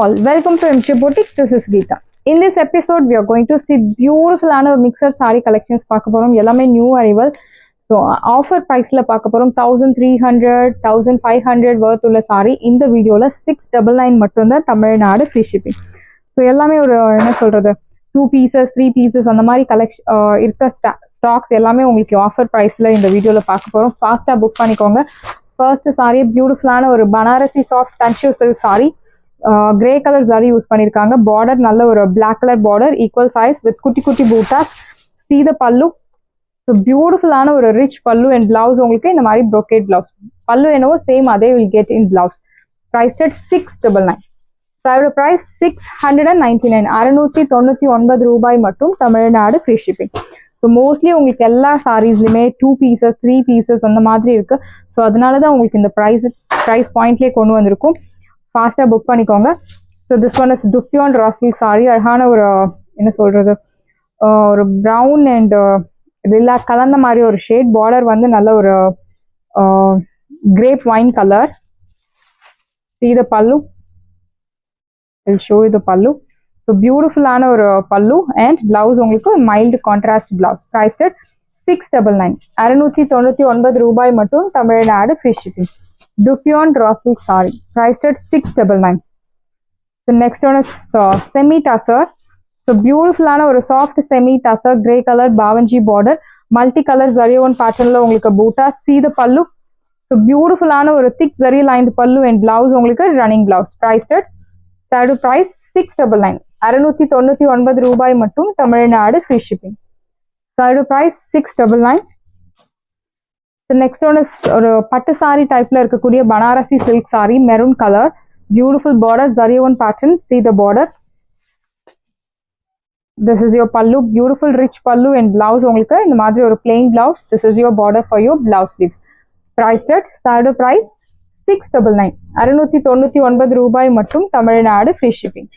all, welcome to MJ Boutique. This is Geeta. In this episode, we are going to see beautiful mixed saree collections. Yellame new arrival. So, offer price la 1300, 1500 worth ulla saree. In the video, 699 mattum da Tamil Nadu free shipping. So, yellame oru enna solradhu 2 pieces, 3 pieces அந்த மாதிரி collection இருக்க stocks எல்லாமே உங்களுக்கு offer பிரைஸ்ல இந்த வீடியோல பார்க்க போறோம். ஃபாஸ்டா புக் பண்ணிக்கோங்க. ஃபர்ஸ்ட் saree பியூட்டிஃபுல்லான ஒரு பனாரசி சாஃப்ட் டன்ஷூ silk saree. Grey colour saree use பண்ணிருக்காங்க. பார்டர் நல்ல ஒரு black colour border, equal size with குட்டி குட்டி buttas. See the pallu. So பியூட்டிஃபுல்லான ஒரு ரிச் பல்லு அண்ட் பிளவுஸ் உங்களுக்கு இந்த மாதிரி brocade பிளவுஸ். பல்லு என்னவோ சேம் அதே will get in blouse. Priced at 699. Saree price 699. 699 ரூபாய் மட்டும் Tamil Nadu free shipping. So mostly உங்களுக்கு எல்லா சாரீஸ்லையுமே 2 pieces 3 pieces அந்த மாதிரி இருக்கு. ஸோ அதனால தான் உங்களுக்கு இந்த ப்ரைஸ் பாயிண்ட்லேயே கொண்டு வந்திருக்கும். ஃபாஸ்ட்டாக புக் பண்ணிக்கோங்க. ஸோ திஸ் ஒன் இஸ் டுஃபியான் ரா சில்க் சாரி. அழகான ஒரு என்ன சொல்றது, ஒரு ப்ரௌன் அண்ட் லில்லா கலந்த மாதிரி ஒரு ஷேட். பார்டர் வந்து நல்ல ஒரு grape wine colour. See the pallu. I'll show you the pallu. So beautiful ஆன ஒரு பல்லு and blouse உங்களுக்கு mild contrast blouse. Priced at 699. 699 ரூபாய் மட்டும் Tamil Nadu free shipping. Duffion raw silk saree. Priced at 699. The next one is semi tussar. So beautiful ஆன ஒரு soft semi tussar grey color bavanji border, multi color zari one pattern ல உங்களுக்கு பூட்டா. See the pallu. So beautiful ஆன ஒரு thick zari lined pallu and blouse உங்களுக்கு running blouse. Priced at saree price 699. 699 ரூபாய் மட்டும் Tamil Nadu free shipping. saree price 699. The next one is ஒரு பட்டு sorry டைப்ல இருக்கக்கூடிய Banarasi silk sorry, maroon colour, beautiful border, zari one pattern. See the border. This is your pallu, beautiful rich pallu and blouse உங்களுக்கு இந்த மாதிரி ஒரு plain blouse. This is your border for your blouse sleeves. Priced at saree price 699. 699 ரூபாய் மட்டும் Tamil Nadu free shipping.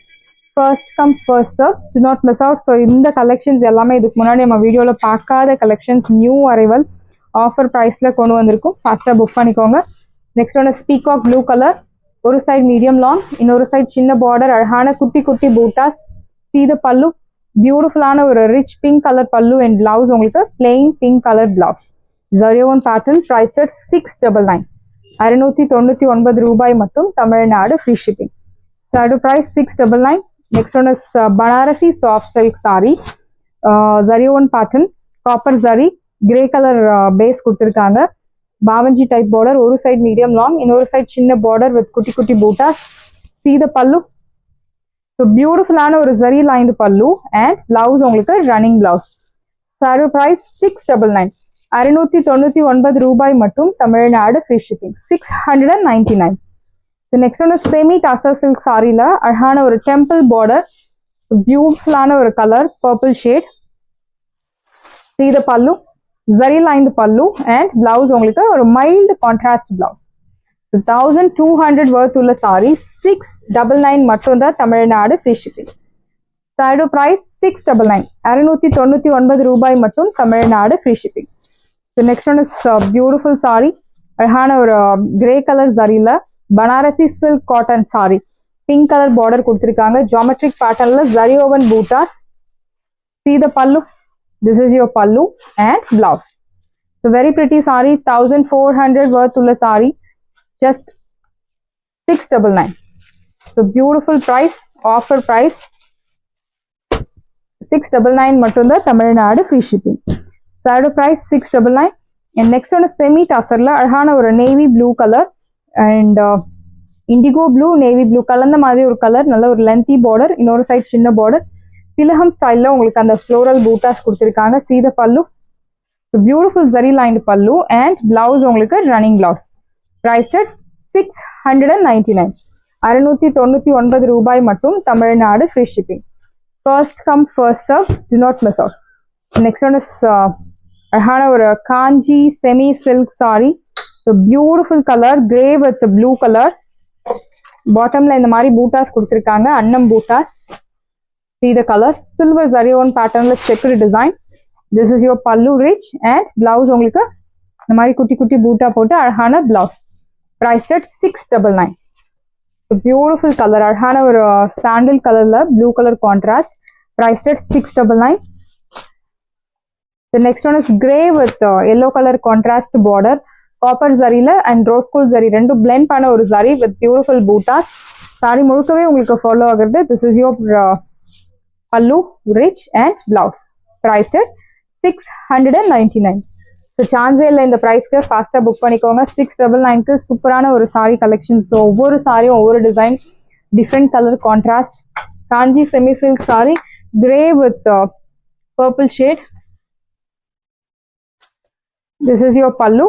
First come first serve, to not miss out. So இந்த collections எல்லாமே இதுக்கு முன்னாடி நம்ம வீடியோவில் பார்க்காத கலெக்ஷன்ஸ், நியூ அரைவல், ஆஃபர் ப்ரைஸில் கொண்டு வந்திருக்கும். ஃபாஸ்ட்டாக புக் பண்ணிக்கோங்க. நெக்ஸ்ட் ஒன்று ஸ்பீகாக் ப்ளூ கலர். ஒரு சைடு மீடியம் லாங், இன்னொரு சைடு சின்ன பார்டர், அழகான குட்டி குட்டி பூட்டாஸ். See the pallu. பியூட்டிஃபுல்லான ஒரு ரிச் பிங்க் கலர் பல்லு அண்ட் பிளவுஸ் உங்களுக்கு plain pink colour blouse. zari one pattern. Priced at 699. 699 ரூபாய் மட்டும் Tamil Nadu free shipping. saree price 699. Next one is Banarasi soft silk saree. Zari one pattern, copper zari, grey color base கொடுத்திருக்காங்க. பாவஞ்சி type border, ஒரு side medium long, இன்னொரு side சின்ன border with குட்டி குட்டி buttas. See the pallu. So beautiful ஆன ஒரு zari lined pallu and blouse உங்களுக்கு running blouse. saree price 699. 699 ரூபாய் மட்டும் Tamil Nadu free shipping. 699. So next one is semi tussar silk saree la அழகான ஒரு temple border, beautiful ஆன ஒரு colour purple shade. See the pallu, zari lined pallu and blouse உங்களுக்கு ஒரு mild contrast blouse. 1200 worth உள்ள saree 699 மட்டும் தான் Tamil Nadu free shipping. saree price 699. 699 ரூபாய் மட்டும் Tamil Nadu free shipping. So next one is beautiful saree. அழகான ஒரு grey color zari la Banarasi silk cotton sari, pink colour border கொடுத்திருக்காங்க. ஜியோமெட்ரிக் பேட்டர்ன்ல zari woven buttas. See the pallu. This is your pallu and blouse. So very pretty saree. 1400 worth உள்ள saree just 699. So beautiful price, offer price 699 மட்டும் தான் Tamil Nadu free shipping. saree price 699. and next one is semi tussarல அழகான ஒரு navy blue colour and indigo blue navy blue கலந்த மாதிரி ஒரு colour, நல்ல ஒரு லென்த்தி பார்டர், இன்னொரு சைட் சின்ன பார்டர், திலகம் ஸ்டைலில் உங்களுக்கு அந்த ஃப்ளோரல் பூட்டாஸ் கொடுத்துருக்காங்க. See the pallu. So beautiful zari lined pallu and blouse உங்களுக்கு running blouse. Priced at 699. 699 ரூபாய் மட்டும் Tamil Nadu free shipping. First come first serve, do not miss out. Next one is அழகான ஒரு Kanchi semi silk sari. So beautiful color, grey with blue color. Bottomல இந்த மாதிரி பூட்டாஸ் கொடுத்திருக்காங்க, அன்னம் buttas. See the color, silver zari one patternல checkered design. This is your pallu rich and blouse உங்களுக்கு இந்த மாதிரி குட்டி குட்டி பூட்டா போட்டு அழகான blouse. Priced at 699. Beautiful colour, அழகான ஒரு சாண்டில் கலர்ல blue colour contrast, priced at 699. The next one is grey with yellow color contrast border, copper zari la and rose gold zari rendu blend பண்ண ஒரு zari with beautiful bootas. Saree முழுக்கவே உங்களுக்கு follow ஆகுது. This is your pallu, rich and blouse, priced at 699. So chance இல்ல இந்த பிரைஸ்க்கு ஃபாஸ்டா book பண்ணிக்கோங்க. 699க்கு சூப்பரான ஒரு saree collections. So ஒவ்வொரு சாரியும் ஒவ்வொரு design, different color contrast. Kanji semi silk saree, grey with purple shade. This is your pallu,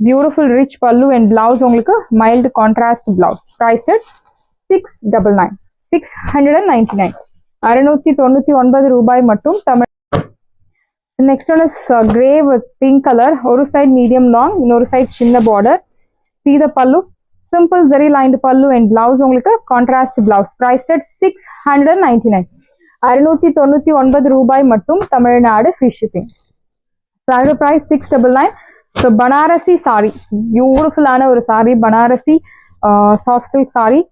beautiful rich pallu and blouse உங்களுக்கு mild contrast blouse, priced at 699. 699 699 ரூபாய் மட்டும். Tamil. Next one is grey with pink color, ஒரு side medium long, இன்னொரு side சின்ன border. See the pallu, simple zari lined pallu and blouse உங்களுக்கு contrast blouse, priced at 699. 699 ரூபாய் மட்டும். Tamil Nadu free shipping. Saree price 699. So Banarasi saree, beautiful ஆன ஒரு saree, Banarasi soft silk saree,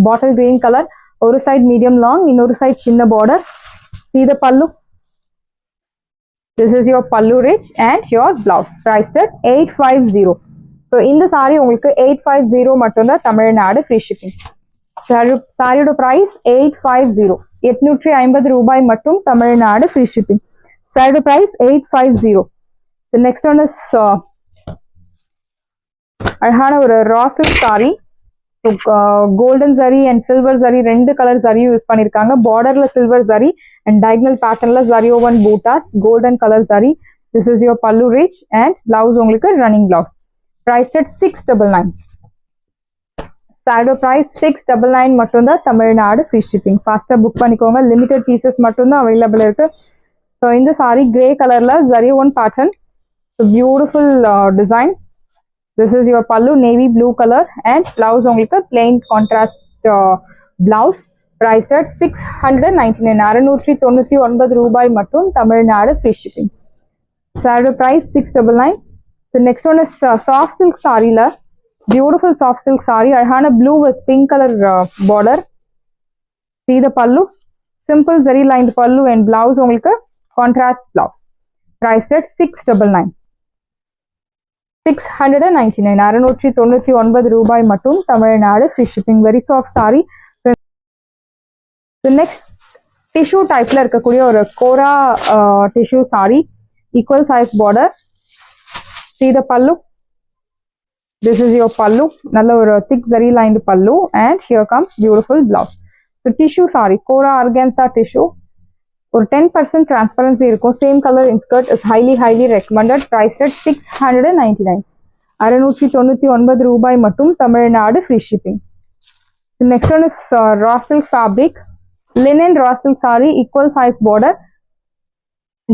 bottle green color, ஒரு side medium long, இன்னொரு side சின்ன border. See the pallu. This is your pallu rich and your blouse, priced at 850. So இந்த saree உங்களுக்கு 850 மட்டும் தான். Tamil Nadu free shipping. சாரியோட price 850, 850 ரூபாய் மட்டும். Tamil Nadu free shipping. Saree price 850. So next one is அழகான ஒரு raw silk saree. So golden zari and silver zari ரெண்டு கலர் zari யூஸ் பண்ணிருக்காங்க. பார்டர்ல silver zari and diagonal patternல zari woven bootas, golden color zari. This is your pallu rich and blouse உங்களுக்கு running blouse, priced at 699. Saree price 699 மட்டும் தான். Tamil Nadu free shipping. ஃபாஸ்டா book பண்ணிக்கோங்க. Limited pieces மட்டும் தான் available இருக்கு. So இந்த saree grey colorல zari woven pattern, so beautiful design. This is your pallu, navy blue color and blouse உங்களுக்கு plain contrast blouse, priced at 699. 699 ரூபாய் மட்டும். Tamil Nadu free shipping. Saree price 699. So next one is soft silk saree la, beautiful soft silk saree, அழகான blue with pink color border. See the pallu, simple zari lined pallu and blouse உங்களுக்கு contrast blouse, priced at 699. 699. 699 ரூபாய் மட்டும். Tamil Nadu free shipping. Very soft saree. So the next tissue typeல இருக்கக்கூடிய ஒரு கோரா tissue saree, equal size border. See the pallu. This is your pallu, நல்ல ஒரு thick zari lined pallu and here comes beautiful blouse. So tissue saree, Gora organza tissue, ஒரு 10% transparency இருக்கும். Same color in skirt is highly recommended, priced at 699. 699 ரூபாய் மட்டும். Tamil Nadu free shipping. So next one is raw silk fabric, linen raw silk saree, equal size border,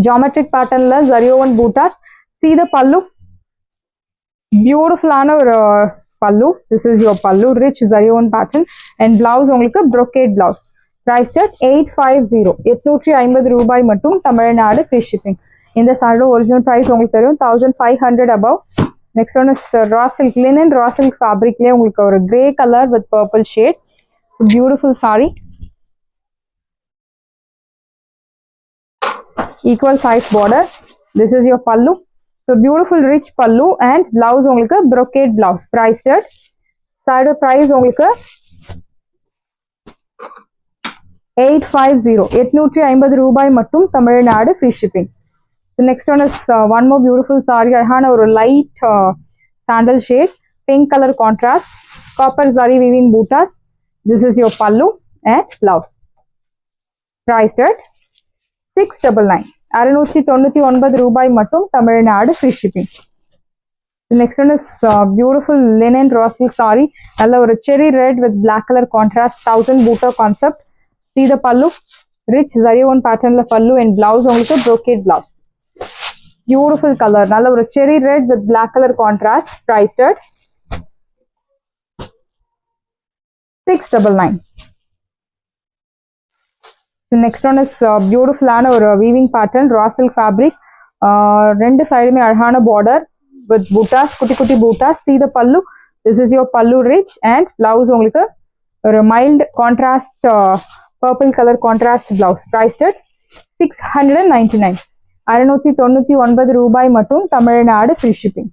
geometric pattern la zari woven bootas. See the pallu, beautiful ஆன ஒரு pallu. This is your pallu, rich zari woven pattern and blouse உங்களுக்கு brocade blouse, priced at 850. 850 ரூபாய் மட்டும். Tamil Nadu free shipping. இந்த சாரியோட original price உங்களுக்கு தெரியும், 1500 above. Next one is raw silk, linen raw silk fabricலயே உங்களுக்கு ஒரு grey color with purple shade, beautiful saree, equal size border. This is your pallu, so beautiful rich pallu and blouse உங்களுக்கு brocade blouse, priced at சாரியோட price உங்களுக்கு 850. 850 ரூபாய் மட்டும். Tamil Nadu free shipping. The next one is one more beautiful saree, அழகான ஒரு light sandal shade, pink color contrast, copper zari weaving bootas. This is your pallu and blouse, priced at 699. 699 ரூபாய் மட்டும். Tamil Nadu free shipping. The next one is beautiful linen raw silk saree, நல்ல ஒரு cherry red with black color contrast, 1000 booter concept. See the pallu, rich zari woven pattern la pallu and blouse உங்களுக்கு brocade blouse, beautiful color, நல்ல ஒரு cherry red with black color contrast, priced at 699. The next one is beautiful ஆன ஒரு weaving pattern, raw silk fabric, ரெண்டு சைடுமே அழகான border with bootas, குட்டி குட்டி bootas. See the pallu, this is your pallu rich and blouse உங்களுக்கு ஒரு mild contrast purple colour contrast blouse priced at 699 699 ரூபாய் மட்டும் Tamil Nadu free shipping.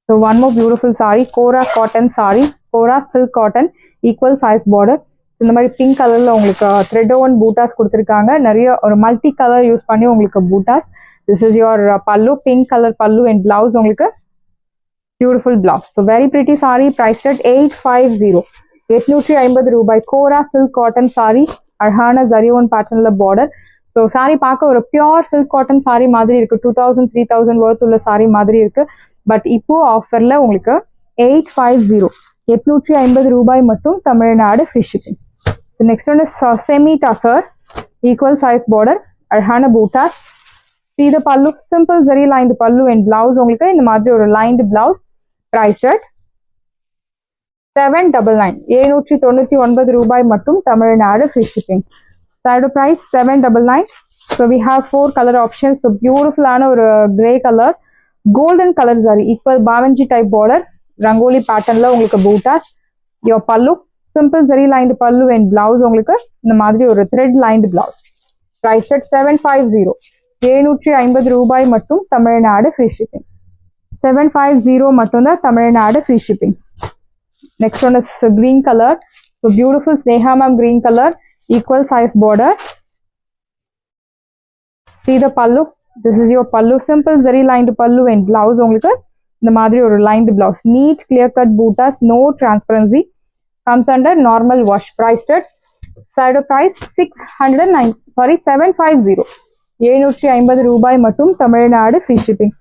So one more beautiful saree kora cotton saree kora silk cotton equal size border. இந்த மாதிரி pink கலர்ல உங்களுக்கு thread oven buttas கொடுத்துருக்காங்க. நிறைய ஒரு மல்டி கலர் யூஸ் பண்ணி உங்களுக்கு பூட்டாஸ். திஸ் இஸ் யுவர் பல்லு, பிங்க் கலர் பல்லு அண்ட் பிளவுஸ் உங்களுக்கு beautiful blouse. So very pretty sorry priced at 850 850 ரூபாய். கோரா சில்க் காட்டன் சாரி, அழகான ஜரியோன் பேட்டர்ன்ல பார்டர். ஸோ சாரி பார்க்க ஒரு பியோர் சில்க் காட்டன் சாரி மாதிரி இருக்கு. 2000 3000 ஒர்த் உள்ள சாரி மாதிரி இருக்கு. பட் இப்போ ஆஃபர்ல உங்களுக்கு 850 850 ரூபாய் மட்டும் Tamil Nadu free shipping. So next one is semi tussar equal size border, அழகான buttas. See the pallu, simple zari lined pallu and blouse உங்களுக்கு இந்த மாதிரி ஒரு lined blouse priced at 799 799 ரூபாய் மட்டும் Tamil Nadu free shipping. Side price 799. So we have 4 color options. So beautiful ஆன ஒரு grey color, golden color zari equal bavanji type border, rangoli patternல உங்களுக்கு bootas. Your pallu, simple zari lined pallu and blouse உங்களுக்கு இந்த மாதிரி ஒரு thread lined blouse priced at 750 750 ரூபாய் மட்டும் Tamil Nadu free shipping. 750 மட்டும் தான் Tamil Nadu free shipping. Next one is green colour. So beautiful Sneha ma'am green colour equal size border. See the pallu, this is your pallu, simple zari lined pallu and blouse உங்களுக்கு இந்த மாதிரி ஒரு lined blouse, neat clear cut bootas, no transparency, comes under normal wash, priced at side price 750 750 ரூபாய் மட்டும் Tamil Nadu free shipping.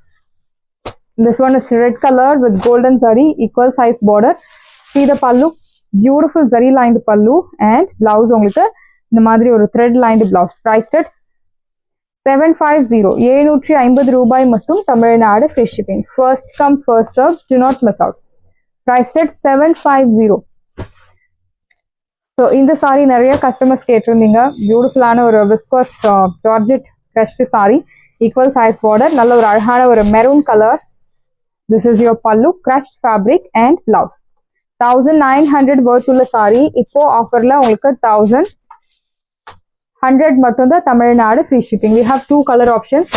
This one is red color with golden zari equal size border. See the pallu, beautiful zari lined pallu and blouse உங்களுக்கு இந்த மாதிரி ஒரு thread lined blouse priced at 750 750 ரூபாய் மட்டும் Tamil Nadu free shipping. First come first serve, do not miss out. Priced at 750. So இந்த sorry நிறைய customers கேட்டிருந்தீங்க. பியூட்டிஃபுல்லான ஒரு viscose georgette crushed saree, equal size border, நல்ல ஒரு அழகான ஒரு maroon colour. This is your pallu, crushed fabric and blouse. 1900 worth உள்ள saree இப்போ ஆஃபர்ல உங்களுக்கு 1100 மட்டும் தான் Tamil Nadu free shipping. We have 2 color options,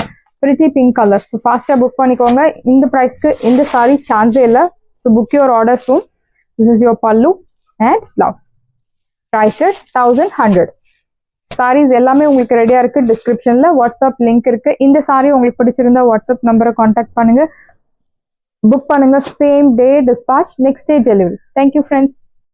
pretty pink color. So ஃபாஸ்டா புக் பண்ணிக்கோங்க. இந்த பிரைஸ்க்கு இந்த saree சான்ஸே இல்லை. So book your order soon. This is your pallu and blouse priced at 1100. Saris எல்லாமே உங்களுக்கு ரெடியா இருக்கு. டிஸ்கிரிப்ஷன்ல வாட்ஸ்அப் லிங்க் இருக்கு. இந்த சாரி உங்களுக்கு பிடிச்சிருந்தா வாட்ஸ்அப் நம்பரை கான்டாக்ட் பண்ணுங்க, புக் பண்ணுங்க. Same day dispatch, next day delivery. Thank you friends.